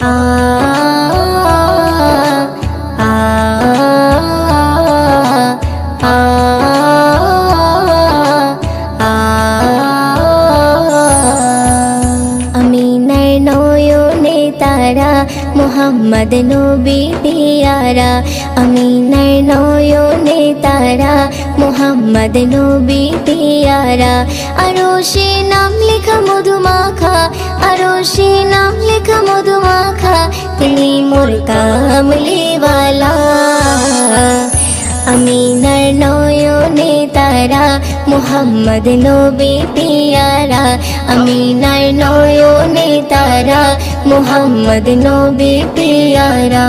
আ আ আ আমিনার নয়নে তারা মুহাম্মদ নবী পিয়ারা আমিনার নয়নে তারা মুহাম্মদ নবী পিয়ারা আরশে নাম লেখা মধুমাখা আরশে নাম লেখা মধুমাখা তিনি মোর কামলিওয়ালা আমিনার নয়নে তারা মুহাম্মদ নবী পিয়ারা আমিনার নয়নে তারা মুহাম্মদ নবী পিয়ারা